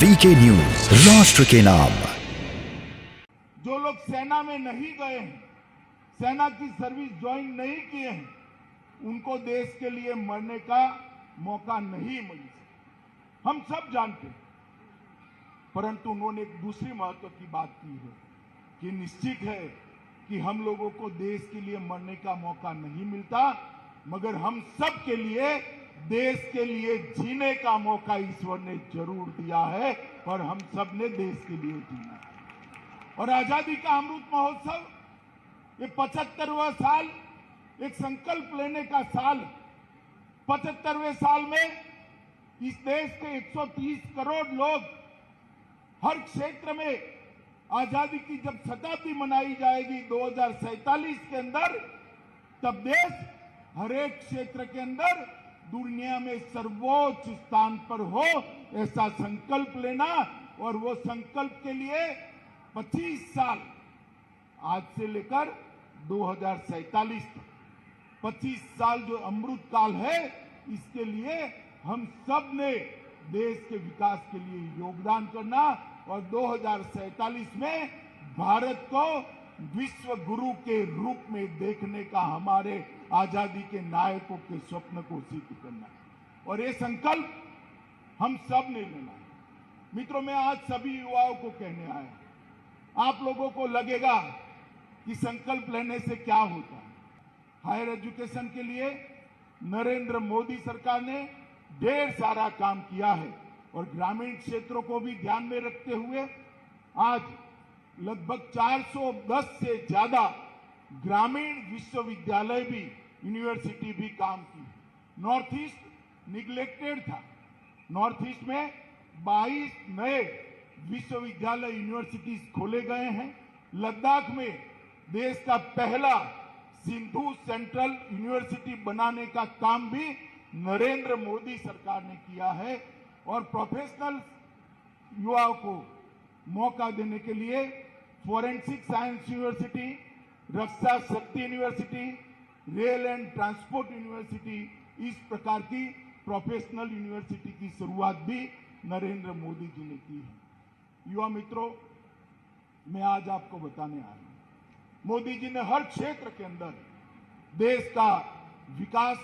VK news, राष्ट्र के नाम। जो लोग सेना में नहीं गए हैं, सेना की सर्विस ज्वाइन नहीं किए हैं, उनको देश के लिए मरने का मौका नहीं मिल सकता, हम सब जानते हैं। परंतु उन्होंने एक दूसरी महत्व की बात की है कि निश्चित है कि हम लोगों को देश के लिए मरने का मौका नहीं मिलता, मगर हम सब के लिए देश के लिए जीने का मौका ईश्वर ने जरूर दिया है और हम सब ने देश के लिए जीना है। और आजादी का अमृत महोत्सव ये 75वां साल एक संकल्प लेने का साल। 75वें साल में इस देश के 130 करोड़ लोग हर क्षेत्र में आजादी की जब शताब्दी मनाई जाएगी 2047 के अंदर, तब देश हर एक क्षेत्र के अंदर दुनिया में सर्वोच्च स्थान पर हो, ऐसा संकल्प लेना। और वो संकल्प के लिए 25 साल आज से लेकर 2047 तक 25 साल जो अमृत काल है, इसके लिए हम सब ने देश के विकास के लिए योगदान करना और 2047 में भारत को विश्व गुरु के रूप में देखने का हमारे आजादी के नायकों के स्वप्न को सिद्ध करना है। और ये संकल्प हम सब ने लेना है। मित्रों, मैं आज सभी युवाओं को कहने आया, आप लोगों को लगेगा कि संकल्प लेने से क्या होता है। हायर एजुकेशन के लिए नरेंद्र मोदी सरकार ने ढेर सारा काम किया है और ग्रामीण क्षेत्रों को भी ध्यान में रखते हुए आज लगभग 410 से ज्यादा ग्रामीण विश्वविद्यालय भी, यूनिवर्सिटी भी काम की। नॉर्थ ईस्ट निग्लेक्टेड था। नॉर्थ ईस्ट में 22 नए विश्वविद्यालय, यूनिवर्सिटीज खोले गए हैं। लद्दाख में देश का पहला सिंधु सेंट्रल यूनिवर्सिटी बनाने का काम भी नरेंद्र मोदी सरकार ने किया है। और प्रोफेशनल युवाओं को मौका देने के लिए फोरेंसिक साइंस यूनिवर्सिटी, रक्षा शक्ति university, rail and transport university, इस प्रकार की प्रोफेशनल यूनिवर्सिटी की शुरुआत भी नरेंद्र मोदी जी ने की है। युवा मित्रों, मैं आज आपको बताने आया हूं, मोदी जी ने हर क्षेत्र के अंदर देश का विकास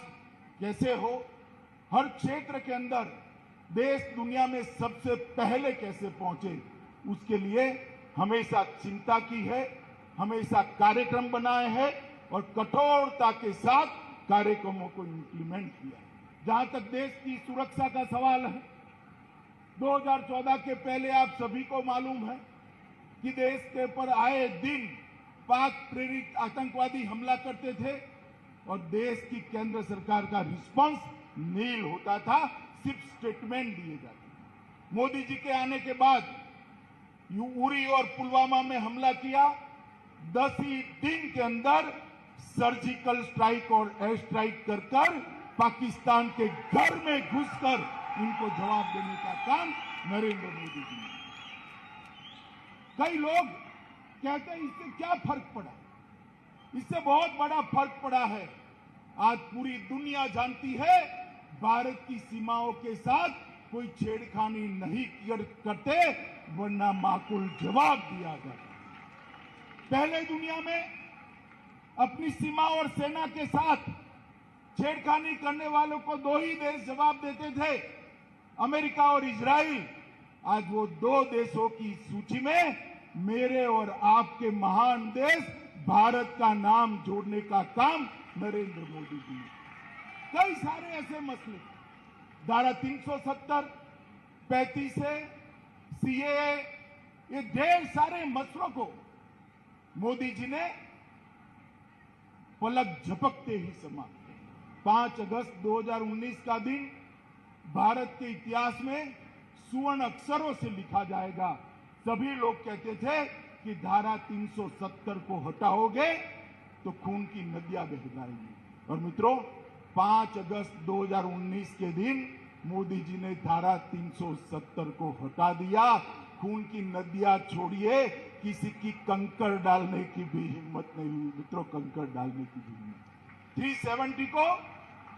कैसे हो, हर क्षेत्र के अंदर देश दुनिया में सबसे पहले कैसे पहुंचे, उसके लिए हमेशा चिंता की है, हमेशा कार्यक्रम बनाए हैं और कठोरता के साथ कार्यक्रमों को इंप्लीमेंट किया। जहां तक देश की सुरक्षा का सवाल है, 2014 के पहले आप सभी को मालूम है कि देश के ऊपर आए दिन पाक प्रेरित आतंकवादी हमला करते थे और देश की केंद्र सरकार का रिस्पांस नील होता था, सिर्फ स्टेटमेंट दिए जाते थे। मोदी जी के आने के बाद उरी और पुलवामा में हमला किया, 10 ही दिन के अंदर सर्जिकल स्ट्राइक और एयर स्ट्राइक कर पाकिस्तान के घर में घुसकर इनको जवाब देने का काम नरेंद्र मोदी जी ने। कई लोग कहते हैं इससे क्या फर्क पड़ा, इससे बहुत बड़ा फर्क पड़ा है। आज पूरी दुनिया जानती है भारत की सीमाओं के साथ कोई छेड़खानी नहीं करते, वरना माकूल जवाब दिया जाता। पहले दुनिया में अपनी सीमा और सेना के साथ छेड़खानी करने वालों को 2 ही देश जवाब देते थे, अमेरिका और इजराइल। आज वो 2 देशों की सूची में मेरे और आपके महान देश भारत का नाम जोड़ने का काम नरेंद्र मोदी जी ने। कई सारे ऐसे मसले, धारा 370, 35 से सीएए, ये ढेर सारे मसलों को मोदी जी ने पलक झपकते ही समाप्त किया। 5 अगस्त 2019 का दिन भारत के इतिहास में सुवर्ण अक्षरों से लिखा जाएगा। सभी लोग कहते थे कि धारा 370 को हटाओगे तो खून की नदियां बह जाएंगी। और मित्रों, 5 अगस्त 2019 के दिन मोदी जी ने धारा 370 को हटा दिया। खून की नदियां छोड़िए, किसी की कंकड़ डालने की भी हिम्मत नहीं हुई। मित्रों, कंकड़ डालने की भी हिम्मत। 370 को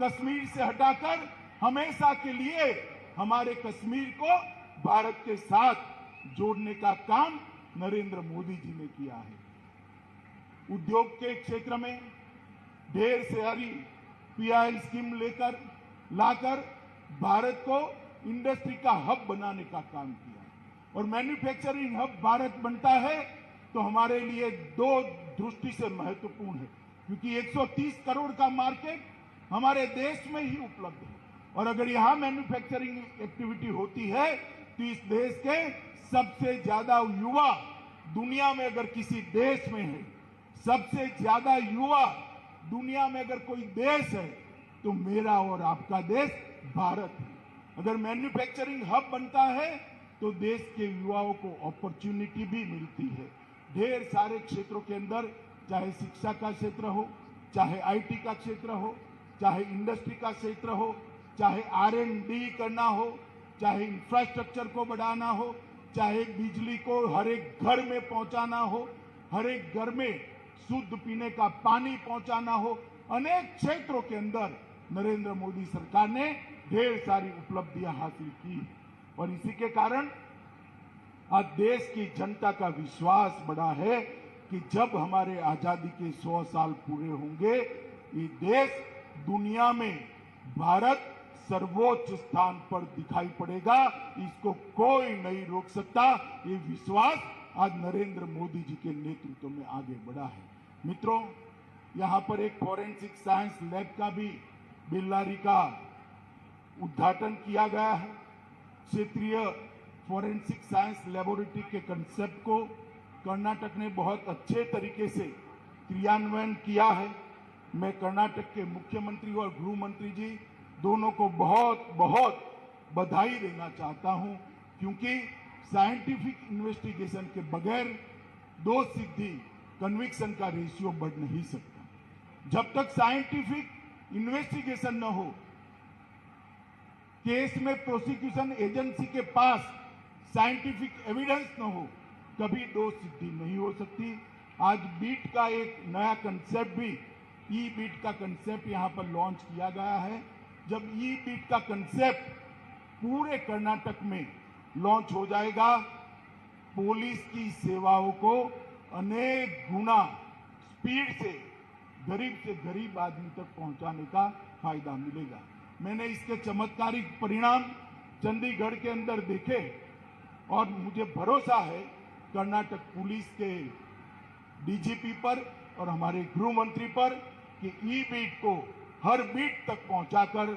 कश्मीर से हटाकर हमेशा के लिए हमारे कश्मीर को भारत के साथ जोड़ने का काम नरेंद्र मोदी जी ने किया है। उद्योग के क्षेत्र में ढेर सारी पीआई स्कीम लाकर भारत को इंडस्ट्री का हब बनाने का काम किया है। और मैन्युफैक्चरिंग हब भारत बनता है तो हमारे लिए दो दृष्टि से महत्वपूर्ण है, क्योंकि 130 करोड़ का मार्केट हमारे देश में ही उपलब्ध है। और अगर यहां मैन्युफैक्चरिंग एक्टिविटी होती है तो इस देश के सबसे ज्यादा युवा दुनिया में अगर किसी देश में है, सबसे ज्यादा युवा दुनिया में अगर कोई देश है तो मेरा और आपका देश भारत है। अगर मैन्युफैक्चरिंग हब बनता है तो देश के युवाओं को अपॉर्चुनिटी भी मिलती है। ढेर सारे क्षेत्रों के अंदर, चाहे शिक्षा का क्षेत्र हो, चाहे आईटी का क्षेत्र हो, चाहे इंडस्ट्री का क्षेत्र हो, चाहे R&D करना हो, चाहे इंफ्रास्ट्रक्चर को बढ़ाना हो, चाहे बिजली को हर एक घर में पहुंचाना हो, हर एक घर में शुद्ध पीने का पानी पहुंचाना हो, अनेक क्षेत्रों के अंदर नरेंद्र मोदी सरकार ने ढेर सारी उपलब्धियां हासिल की। और इसी के कारण आज देश की जनता का विश्वास बढ़ा है कि जब हमारे आजादी के 100 साल पूरे होंगे, ये देश दुनिया में भारत सर्वोच्च स्थान पर दिखाई पड़ेगा। इसको कोई नहीं रोक सकता। ये विश्वास आज नरेंद्र मोदी जी के नेतृत्व में आगे बढ़ा है। मित्रों, यहां पर एक फॉरेंसिक साइंस लैब का भी बेल्लारी का उद्घाटन किया गया है। क्षेत्रीय फॉरेंसिक साइंस लेबोरेटरी के कंसेप्ट को कर्नाटक ने बहुत अच्छे तरीके से क्रियान्वयन किया है। मैं कर्नाटक के मुख्यमंत्री और गृह मंत्री जी दोनों को बहुत बहुत बधाई देना चाहता हूं, क्योंकि साइंटिफिक इन्वेस्टिगेशन के बगैर दो सिद्धि कन्विक्शन का रेशियो बढ़ नहीं सकता। जब तक साइंटिफिक इन्वेस्टिगेशन न हो, केस में प्रोसिक्यूशन एजेंसी के पास साइंटिफिक एविडेंस न हो, कभी दो सिद्धि नहीं हो सकती। आज बीट का एक नया कंसेप्ट भी, ई बीट का कंसेप्ट यहां पर लॉन्च किया गया है। जब ई बीट का कंसेप्ट पूरे कर्नाटक में लॉन्च हो जाएगा, पुलिस की सेवाओं को अनेक गुना स्पीड से गरीब आदमी तक पहुंचाने का फायदा मिलेगा। मैंने इसके चमत्कारिक परिणाम चंडीगढ़ के अंदर देखे और मुझे भरोसा है कर्नाटक पुलिस के डीजीपी पर और हमारे गृह मंत्री पर कि ई बीट को हर बीट तक पहुंचाकर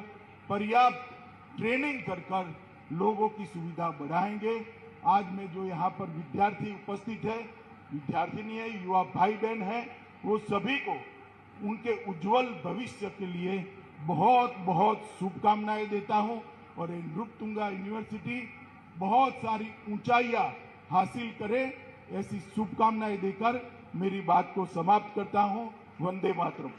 पर्याप्त ट्रेनिंग कर लोगों की सुविधा बढ़ाएंगे। आज में जो यहाँ पर विद्यार्थी उपस्थित है, विद्यार्थिनी है, युवा भाई बहन है, वो सभी को उनके उज्जवल भविष्य के लिए बहुत बहुत शुभकामनाएं देता हूं। और नृपतुंगा यूनिवर्सिटी बहुत सारी ऊंचाइयां हासिल करे, ऐसी शुभकामनाएं देकर मेरी बात को समाप्त करता हूं। वंदे मातरम।